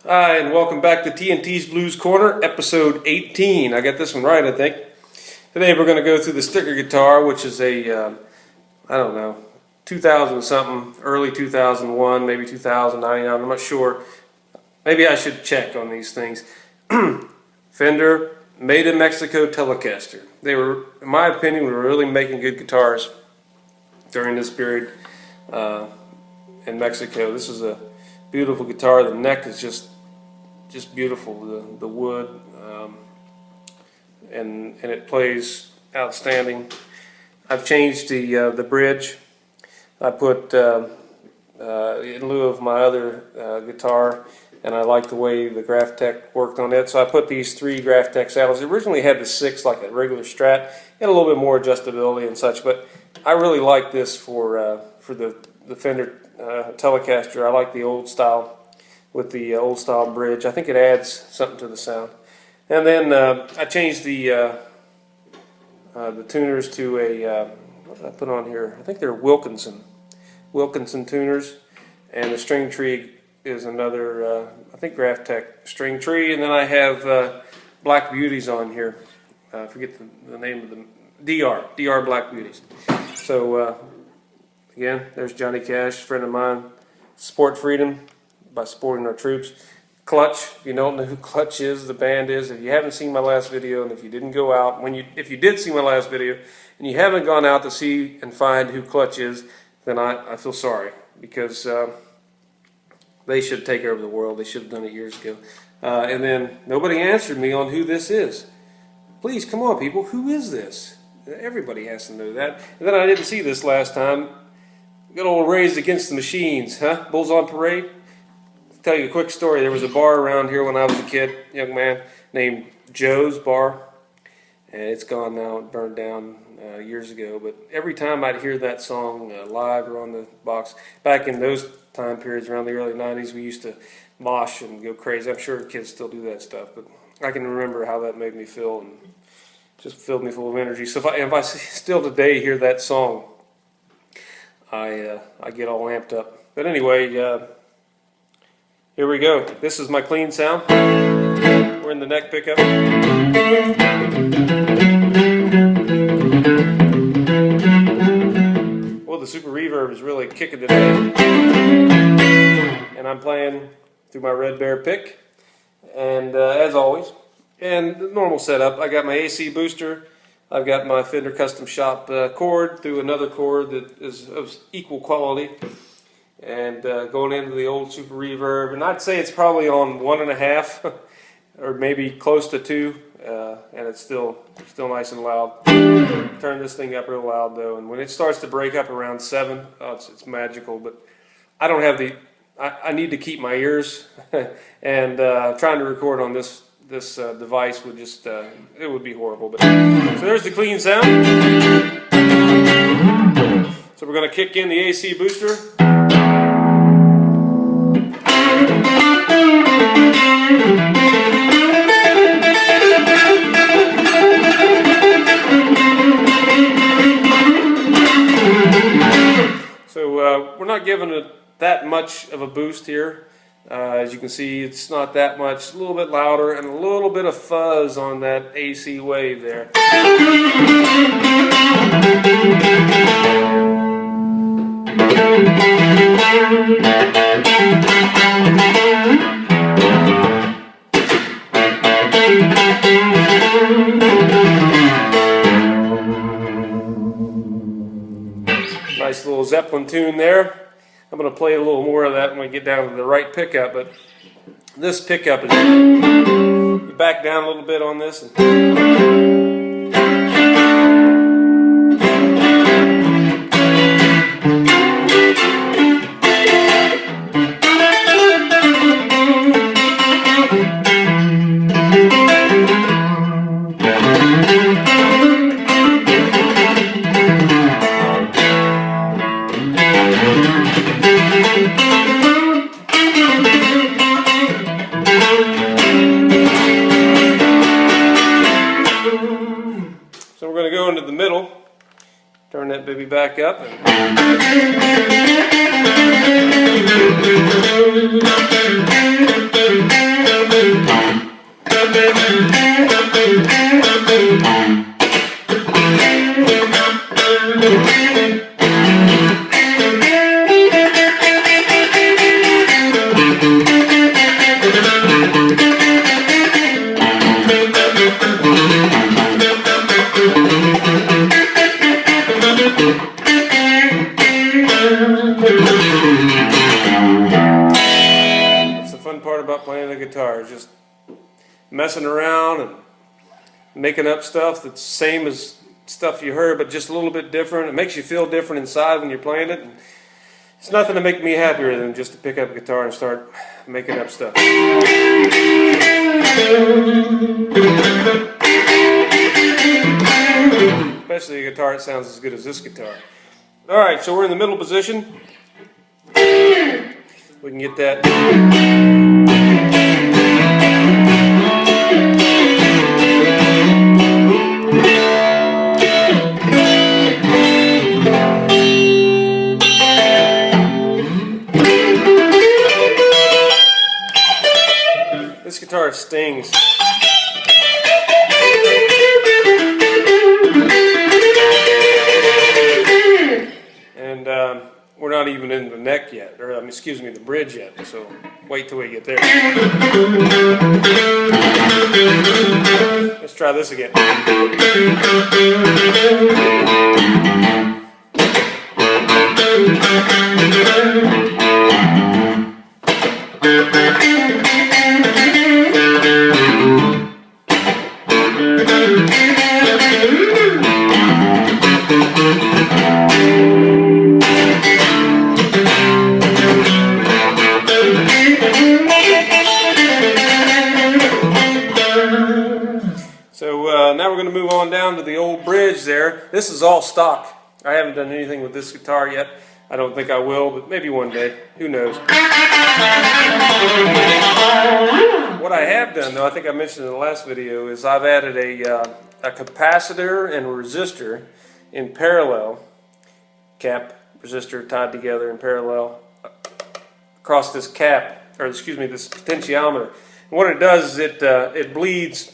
Hi, and welcome back to TNT's Blues Corner, episode 18. I got this one right, I think. Today we're going to go through the sticker guitar, which is a, I don't know, 2000 something, early 2001, maybe 2099, I'm not sure. Maybe I should check on these things. Fender Made in Mexico Telecaster. They were, in my opinion, were really making good guitars during this period in Mexico. This is a beautiful guitar. The neck is just beautiful. The wood and it plays outstanding. I've changed the bridge. I put in lieu of my other guitar, and I like the way the Graphtec worked on it. So I put these 3 Graphtec saddles. It originally had the 6 like a regular Strat. It had a little bit more adjustability and such, but I really like this for the Fender Telecaster. I like the old style with the old style bridge. I think it adds something to the sound. And then I changed the tuners to a what did I put on here? I think they're Wilkinson tuners, and the string tree is another I think Graphtec string tree. And then I have Black Beauties on here. I forget the name of them. DR Black Beauties. So again, there's Johnny Cash, friend of mine. Support freedom by supporting our troops. Clutch, if you don't know who Clutch is, the band is. If you haven't seen my last video, and if you didn't go out, if you did see my last video, and you haven't gone out to see and find who Clutch is, then I feel sorry, because they should take over the world. They should have done it years ago. And then nobody answered me on who this is. Please, come on, people, who is this? Everybody has to know that. And then I didn't see this last time. Good old Raised Against the Machines, huh? Bulls on Parade. To tell you a quick story, there was a bar around here when I was a kid, young man, named Joe's Bar. And it's gone now, it burned down years ago. But every time I'd hear that song live or on the box, back in those time periods around the early 90s, we used to mosh and go crazy. I'm sure kids still do that stuff, but I can remember how that made me feel, and just filled me full of energy. So if I still today hear that song, I get all amped up. But anyway, here we go. This is my clean sound. We're in the neck pickup. Well, the super reverb is really kicking today. And I'm playing through my Red Bear pick. And as always, and the normal setup, I got my AC booster. I've got my Fender Custom Shop cord through another cord that is of equal quality, and going into the old super reverb, and I'd say it's probably on 1.5 or maybe close to 2, and it's still nice and loud. Turn this thing up real loud though, and when it starts to break up around 7, it's magical. But I don't have I need to keep my ears, and trying to record on this device would just, it would be horrible. But so there's the clean sound. So we're going to kick in the AC booster. So we're not giving it that much of a boost here. As you can see, it's not that much. A little bit louder and a little bit of fuzz on that AC wave there. Nice little Zeppelin tune there. I'm going to play a little more of that when we get down to the right pickup, but this pickup is, you back down a little bit on this. So we're going to go into the middle, turn that baby back up, and That's the fun part about playing the guitar, just messing around and making up stuff that's the same as stuff you heard, but just a little bit different. It makes you feel different inside when you're playing it. And it's nothing to make me happier than just to pick up a guitar and start making up stuff. Especially a guitar that sounds as good as this guitar. Alright, so we're in the middle position. We can get that. This guitar stings. And we're not even in the neck yet, or excuse me, the bridge yet, so wait till we get there. Let's try this again. So now we're going to move on down to the old bridge there. This is all stock. I haven't done anything with this guitar yet. I don't think I will, but maybe one day. Who knows? What I have done, though, I think I mentioned in the last video, is I've added a capacitor and a resistor in parallel. Cap, resistor tied together in parallel across this cap, or excuse me, this potentiometer. And what it does is it bleeds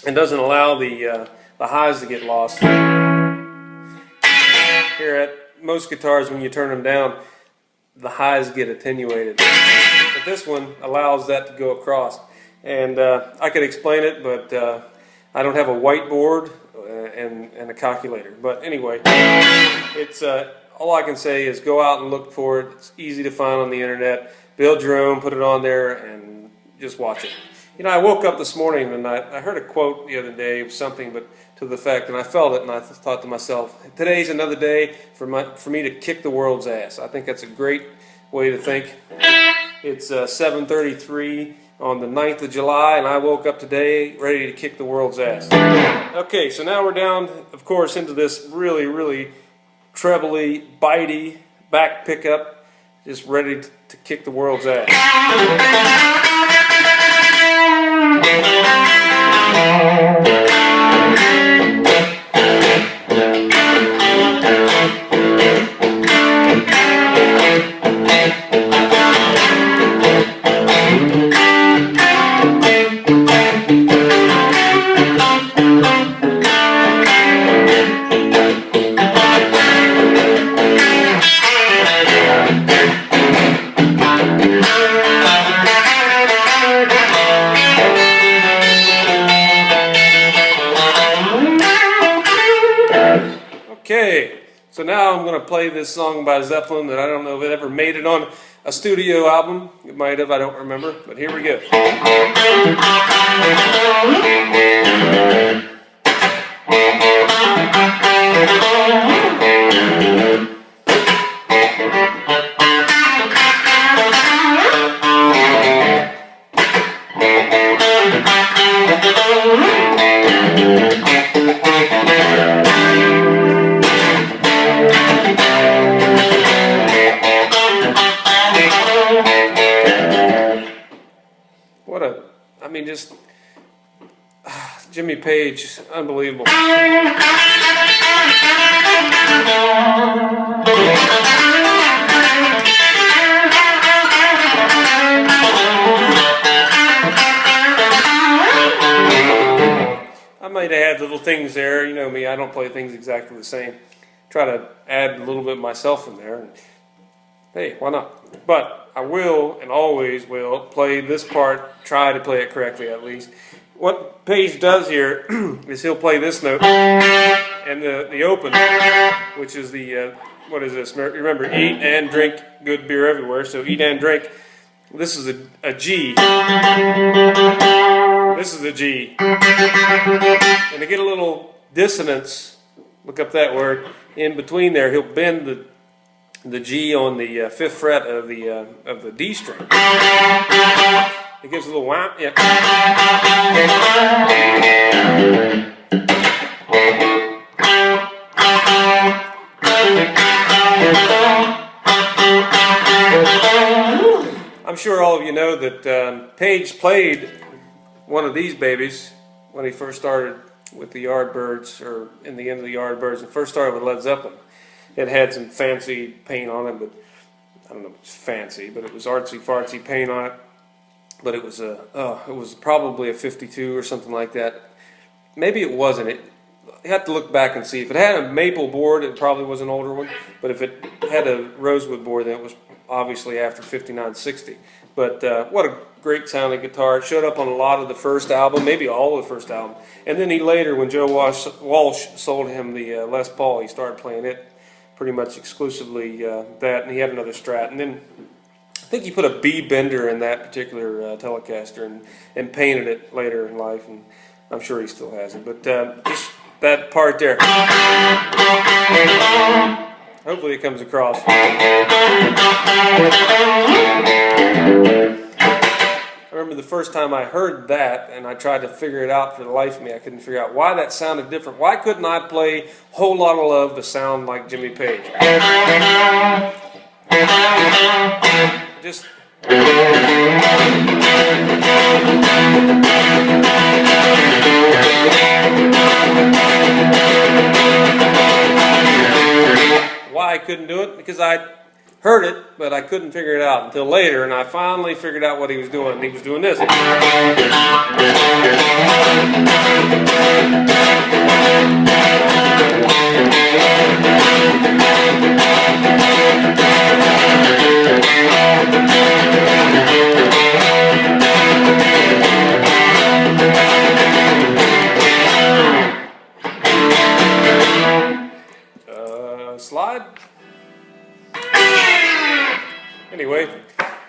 and doesn't allow the highs to get lost. Here at most guitars, when you turn them down, the highs get attenuated. But this one allows that to go across. And I could explain it, but I don't have a whiteboard and a calculator. But anyway, it's all I can say is go out and look for it. It's easy to find on the internet. Build your own, put it on there, and just watch it. You know, I woke up this morning and I heard a quote the other day of something, but to the fact, and I felt it, and I thought to myself, today's another day for me to kick the world's ass. I think that's a great way to think. It's 7:33 on the 9th of July, and I woke up today ready to kick the world's ass. Okay, so now we're down, of course, into this really, really trebly, bitey back pickup, just ready to kick the world's ass. Okay, so now I'm going to play this song by Zeppelin that I don't know if it ever made it on a studio album. It might have, I don't remember, but here we go. Just Jimmy Page, unbelievable. try to add little things there. You know me, I don't play things exactly the same. Try to add a little bit myself in there. And, hey, why not? But I will and always will play this part, try to play it correctly at least. What Page does here is he'll play this note and the open, which is the, what is this? Remember, eat and drink good beer everywhere. So eat and drink. This is a G. This is a G. And to get a little dissonance, look up that word, in between there, he'll bend the G on the 5th fret of the D string. It gives a little wham. Yeah. I'm sure all of you know that Page played one of these babies when he first started with the Yardbirds, or in the end of the Yardbirds, and first started with Led Zeppelin. It had some fancy paint on it, but I don't know if it's fancy, but it was artsy-fartsy paint on it. But it was probably a 52 or something like that. Maybe it wasn't. You have to look back and see. If it had a maple board, it probably was an older one. But if it had a rosewood board, then it was obviously after 5960. But what a great sounding guitar. It showed up on a lot of the first album, maybe all of the first album. And then he later, when Joe Walsh sold him the Les Paul, he started playing it pretty much exclusively that. And he had another Strat. And then I think he put a B bender in that particular Telecaster and painted it later in life. And I'm sure he still has it. But just that part there. Hopefully it comes across. I remember the first time I heard that, and I tried to figure it out for the life of me. I couldn't figure out why that sounded different. Why couldn't I play Whole Lotta Love to sound like Jimmy Page? Just... Why I couldn't do it? Because I heard it, but I couldn't figure it out until later, and I finally figured out what he was doing. He was doing this. Slide. Anyway,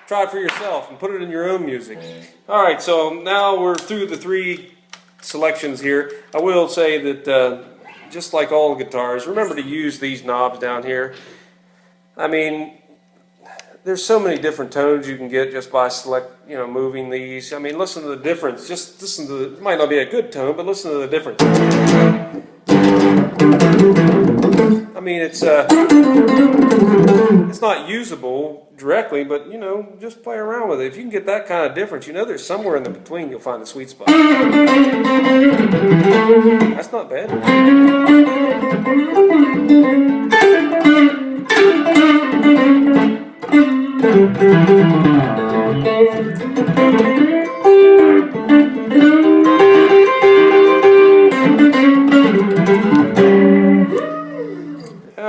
try it for yourself and put it in your own music. Alright, so now we're through the 3 selections here. I will say that just like all guitars, remember to use these knobs down here. I mean, there's so many different tones you can get just by moving these. I mean, listen to the difference. Just listen to it might not be a good tone, but listen to the difference. I mean, it's not usable directly, but just play around with it. If you can get that kind of difference, there's somewhere in the between you'll find a sweet spot. That's not bad.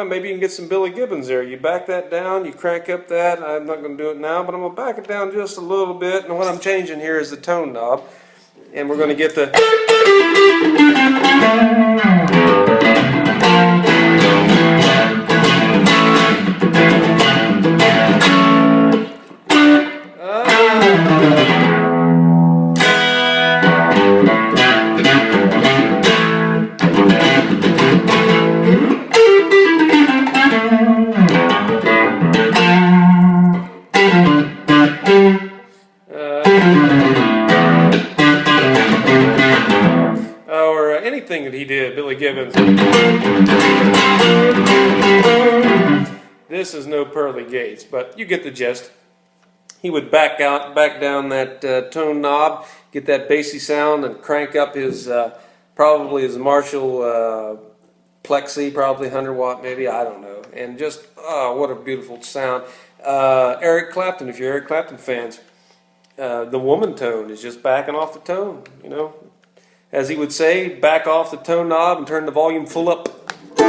Maybe you can get some Billy Gibbons there. You back that down, you crank up that. I'm not going to do it now, but I'm going to back it down just a little bit. And what I'm changing here is the tone knob. And we're going to get the... anything that he did, Billy Gibbons. This is no pearly gates, but you get the gist. He would back down that tone knob, get that bassy sound, and crank up his probably his Marshall Plexi, probably 100 watt, maybe, I don't know, and just what a beautiful sound. Eric Clapton, if you're Eric Clapton fans, the woman tone is just backing off the tone, you know. as he would say, back off the tone knob and turn the volume full up. I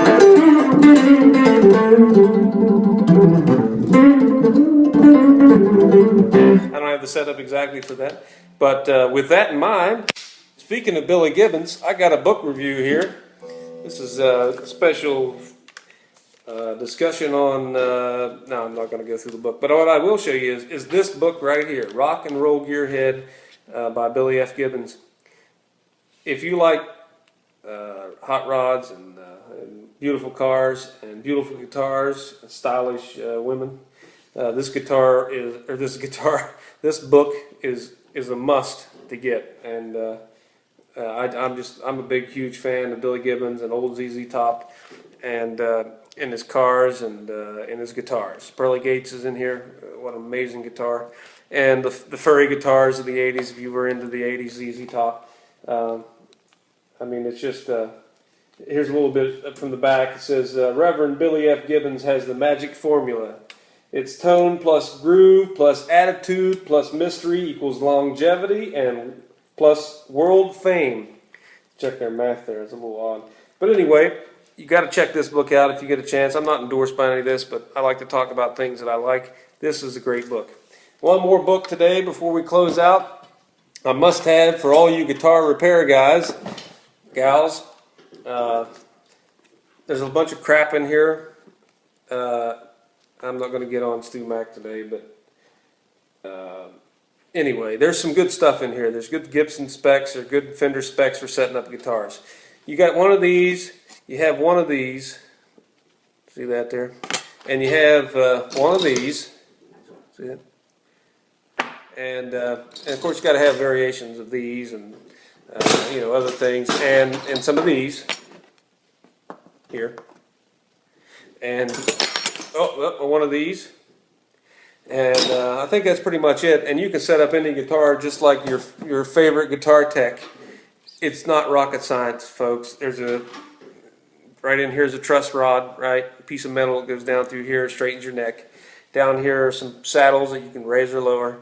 don't have the setup exactly for that, but with that in mind, speaking of Billy Gibbons, I got a book review here. This is a special discussion on, no, I'm not going to go through the book, but what I will show you is this book right here, Rock and Roll Gearhead by Billy F. Gibbons. If you like hot rods and beautiful cars and beautiful guitars and stylish women, this book is a must to get. And I'm a big, huge fan of Billy Gibbons and old ZZ Top, and in his cars and in his guitars. Pearly Gates is in here. What an amazing guitar! And the furry guitars of the '80s. If you were into the '80s ZZ Top, I mean, it's just. Here's a little bit from the back. It says, Reverend Billy F. Gibbons has the magic formula. It's tone plus groove plus attitude plus mystery equals longevity and plus world fame. Check their math there. It's a little odd. But anyway, you got to check this book out if you get a chance. I'm not endorsed by any of this, but I like to talk about things that I like. This is a great book. One more book today before we close out. A must-have for all you guitar repair guys, gals. There's a bunch of crap in here. I'm not going to get on Stu Mac today, but anyway, there's some good stuff in here. There's good Gibson specs or good Fender specs for setting up guitars. You got one of these, you have one of these, see that there? And you have one of these, see it? And of course you got to have variations of these and other things, and some of these here, and one of these, and I think that's pretty much it. And you can set up any guitar just like your favorite guitar tech. It's not rocket science, folks. There's right in here is a truss rod, right? A piece of metal that goes down through here, straightens your neck. Down here are some saddles that you can raise or lower.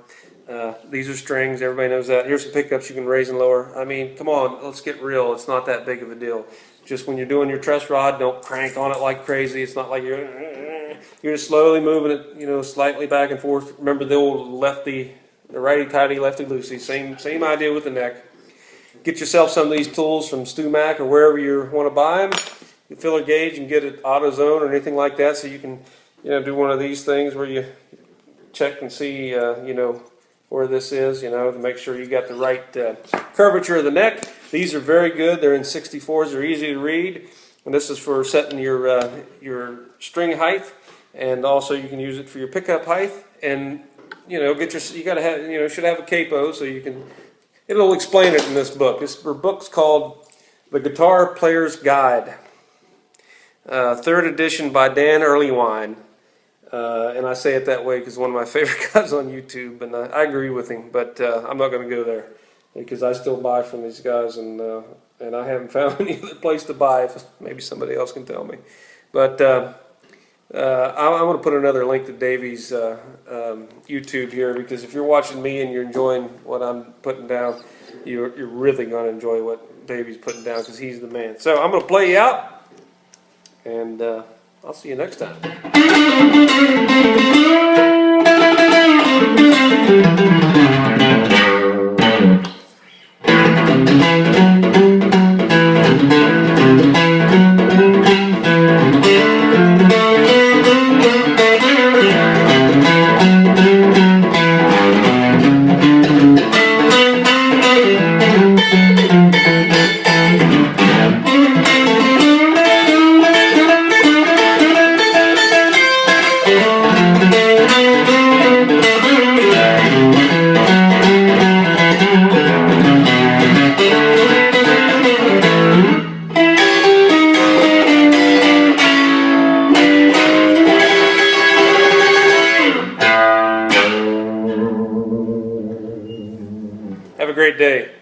These are strings, everybody knows that. Here's some pickups you can raise and lower. I mean, come on, let's get real. It's not that big of a deal. Just when you're doing your truss rod, don't crank on it like crazy. It's not like you're just slowly moving it, slightly back and forth. Remember the old the righty-tighty, lefty-loosey. Same idea with the neck. Get yourself some of these tools from Stu Mac or wherever you want to buy them. You fill a gauge and get it AutoZone or anything like that, so you can, do one of these things where you check and see, where this is, to make sure you got the right curvature of the neck. These are very good. They're in 64s. They're easy to read. And this is for setting your string height, and also you can use it for your pickup height. And you got to have should have a capo so you can. It'll explain it in this book. This book's called The Guitar Player's Guide, 3rd edition by Dan Earlywine. And I say it that way because one of my favorite guys on YouTube, and I agree with him, but I'm not going to go there because I still buy from these guys, and I haven't found any other place to buy. Maybe somebody else can tell me. But I'm going to put another link to Davey's YouTube here, because if you're watching me and you're enjoying what I'm putting down, you're really going to enjoy what Davey's putting down, because he's the man. So I'm going to play you out, and I'll see you next time. Have a great day.